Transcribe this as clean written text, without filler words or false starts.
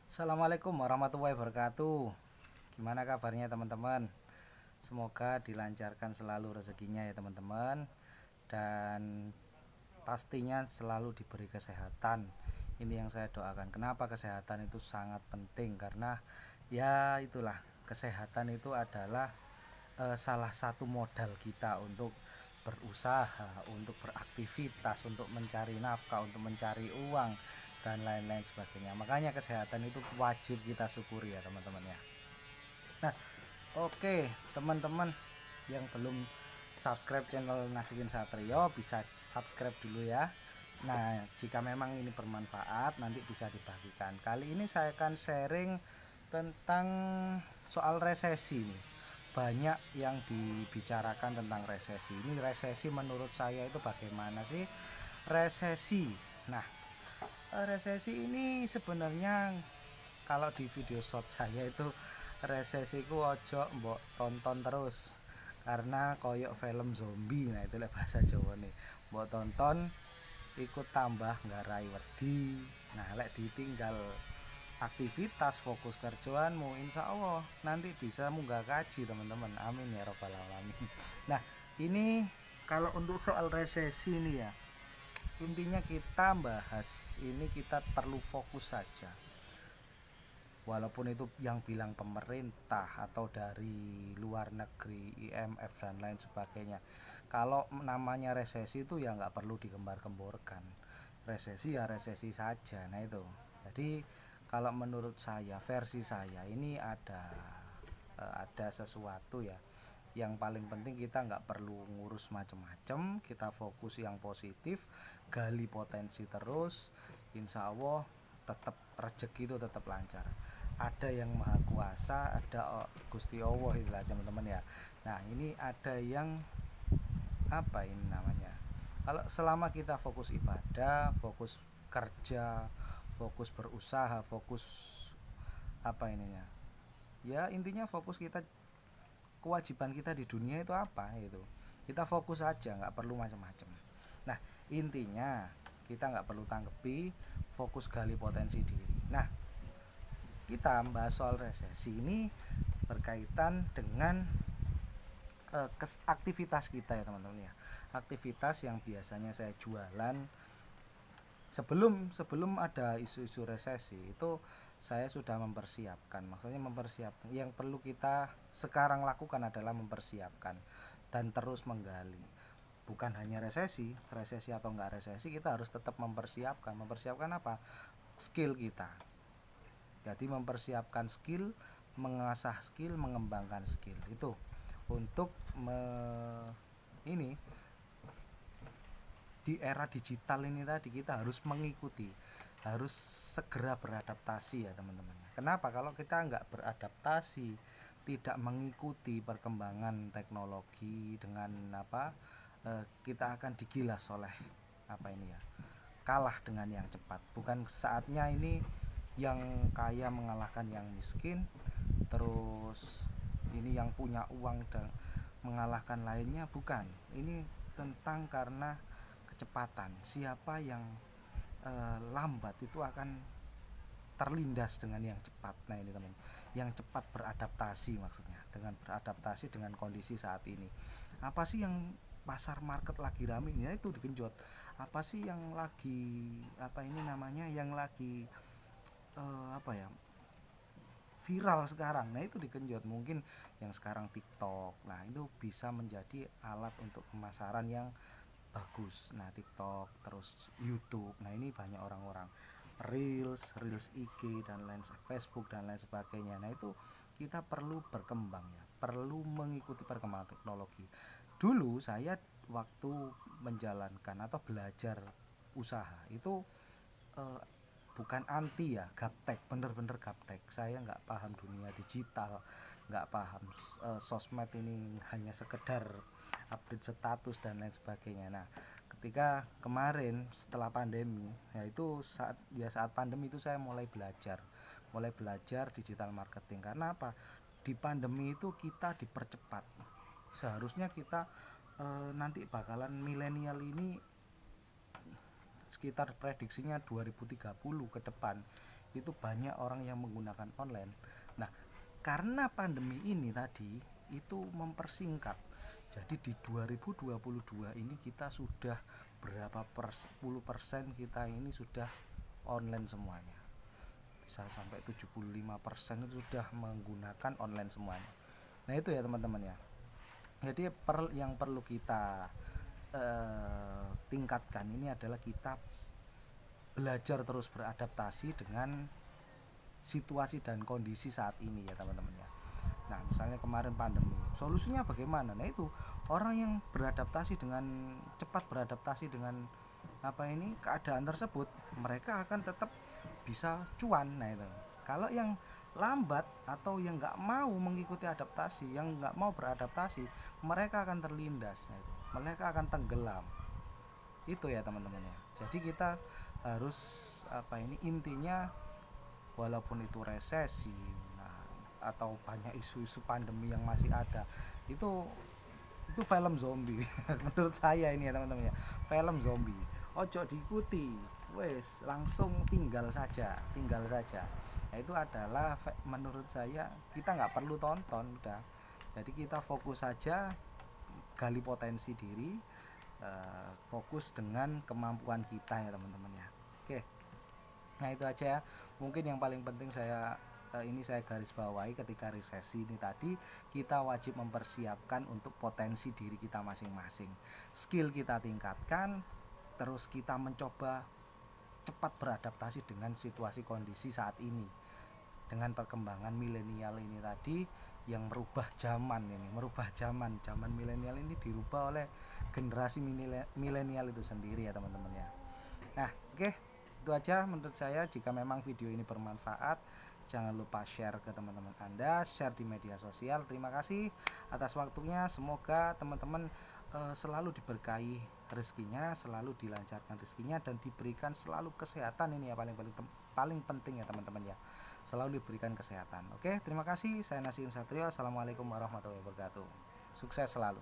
Assalamualaikum warahmatullahi wabarakatuh. Gimana kabarnya teman-teman? Semoga dilancarkan selalu rezekinya ya teman-teman. Dan pastinya selalu diberi kesehatan. Ini yang saya doakan. Kenapa kesehatan itu sangat penting? Karena ya itulah, kesehatan itu adalah salah satu modal kita untuk berusaha, untuk beraktivitas, untuk mencari nafkah, untuk mencari uang dan lain-lain sebagainya. Makanya kesehatan itu wajib kita syukuri ya teman-teman ya. Nah, oke, teman-teman yang belum subscribe channel Nasikin Satrio bisa subscribe dulu ya. Nah, jika memang ini bermanfaat nanti bisa dibagikan. Kali ini saya akan sharing tentang soal resesi nih. Banyak yang dibicarakan tentang resesi. Ini resesi menurut saya itu bagaimana sih resesi? Nah, resesi ini sebenarnya kalau di video short saya itu resesiku ojo mbok tonton terus karena koyok film zombie. Nah itu bahasa Jawa nih, mbok tonton ikut tambah nggarai wedi. Nah lek ditinggal aktivitas fokus kerjaanmu, insya Allah nanti bisa munggah kaji teman-teman, amin ya robbal alamin. Nah ini kalau untuk soal resesi ini ya, intinya kita bahas ini kita perlu fokus saja, walaupun itu yang bilang pemerintah atau dari luar negeri, IMF dan lain sebagainya. Kalau namanya resesi itu ya nggak perlu digembar-gemborkan. Resesi ya resesi saja. Nah itu. Jadi kalau menurut saya, versi saya ini ada sesuatu ya. Yang paling penting kita nggak perlu ngurus macem-macem, kita fokus yang positif, gali potensi terus, insya Allah tetap rezeki itu tetap lancar. Ada yang maha kuasa, ada Gusti Allah itulah teman-teman ya. Nah ini ada yang apa ini namanya, kalau selama kita fokus ibadah, fokus kerja, fokus berusaha, fokus apa ininya ya, intinya fokus kita, kewajiban kita di dunia itu apa itu, kita fokus aja, nggak perlu macam-macam. Nah intinya kita nggak perlu tanggepi, fokus gali potensi diri. Nah kita membahas soal resesi ini berkaitan dengan aktivitas kita ya teman-teman ya. Aktivitas yang biasanya saya jualan, sebelum ada isu-isu resesi itu saya sudah mempersiapkan. Maksudnya mempersiapkan, yang perlu kita sekarang lakukan adalah mempersiapkan dan terus menggali. Bukan hanya resesi, resesi atau enggak resesi, kita harus tetap mempersiapkan. Mempersiapkan apa? Skill kita. Jadi mempersiapkan skill, mengasah skill, mengembangkan skill itu untuk ini di era digital ini tadi kita harus mengikuti, harus segera beradaptasi ya teman-teman. Kenapa? Kalau kita nggak beradaptasi, tidak mengikuti perkembangan teknologi dengan apa, kita akan digilas oleh apa ini ya, kalah dengan yang cepat. Bukan saatnya ini yang kaya mengalahkan yang miskin, terus ini yang punya uang dan mengalahkan lainnya, bukan. Ini tentang karena kecepatan, siapa yang lambat itu akan terlindas dengan yang cepat. Nah ini teman, yang cepat beradaptasi, maksudnya dengan beradaptasi dengan kondisi saat ini. Apa sih yang pasar market lagi rame ya, itu digenjot. Apa sih yang lagi apa ini namanya, yang lagi apa ya, viral sekarang, nah itu digenjot. Mungkin yang sekarang TikTok, nah itu bisa menjadi alat untuk pemasaran yang bagus. Nah TikTok, terus YouTube, nah ini banyak orang-orang reels IG dan lain, Facebook dan lain sebagainya. Nah itu kita perlu berkembang ya, perlu mengikuti perkembangan teknologi. Dulu saya waktu menjalankan atau belajar usaha itu eh, bukan anti ya, gaptek, bener-bener gaptek. Saya nggak paham dunia digital, nggak paham sosmed ini hanya sekedar update status dan lain sebagainya. Nah ketika kemarin setelah pandemi, yaitu saat pandemi itu saya mulai belajar digital marketing. Karena apa? Di pandemi itu kita dipercepat. Seharusnya kita nanti bakalan milenial ini sekitar prediksinya 2030 ke depan itu banyak orang yang menggunakan online. Nah, karena pandemi ini tadi itu mempersingkat. Jadi di 2022 ini kita sudah berapa 10% kita ini sudah online semuanya. Bisa sampai 75% itu sudah menggunakan online semuanya. Nah, itu ya teman-teman ya. Jadi yang perlu kita tingkatkan ini adalah kita belajar terus beradaptasi dengan situasi dan kondisi saat ini ya teman-teman ya. Nah, misalnya kemarin pandemi, solusinya bagaimana? Nah, itu orang yang beradaptasi dengan cepat, beradaptasi dengan keadaan tersebut, mereka akan tetap bisa cuan. Nah, itu kalau yang lambat atau yang nggak mau mengikuti adaptasi, yang nggak mau beradaptasi, mereka akan terlindas. Nah, itu mereka akan tenggelam. Itu ya teman-teman ya. Jadi kita harus intinya, walaupun itu resesi, atau banyak isu-isu pandemi yang masih ada, itu film zombie. Menurut saya ini ya teman-teman ya, film zombie, ojo diikuti, wes langsung tinggal saja. Nah, itu adalah menurut saya kita nggak perlu tonton udah. Jadi kita fokus saja, gali potensi diri, fokus dengan kemampuan kita ya teman-teman ya. Oke, nah itu aja mungkin yang paling penting saya garis bawahi. Ketika resesi ini tadi, kita wajib mempersiapkan untuk potensi diri kita masing-masing, skill kita tingkatkan, terus kita mencoba cepat beradaptasi dengan situasi kondisi saat ini, dengan perkembangan milenial ini tadi yang merubah zaman milenial ini dirubah oleh generasi milenial itu sendiri ya teman-teman ya. Nah, oke, itu aja menurut saya. Jika memang video ini bermanfaat, jangan lupa share ke teman-teman Anda, share di media sosial. Terima kasih atas waktunya. Semoga teman-teman selalu diberkahi rezekinya, selalu dilancarkan rezekinya, dan diberikan selalu kesehatan. Ini ya paling penting ya teman-teman ya, selalu diberikan kesehatan. Oke, terima kasih. Saya Nasihin Satrio. Assalamualaikum warahmatullahi wabarakatuh. Sukses selalu.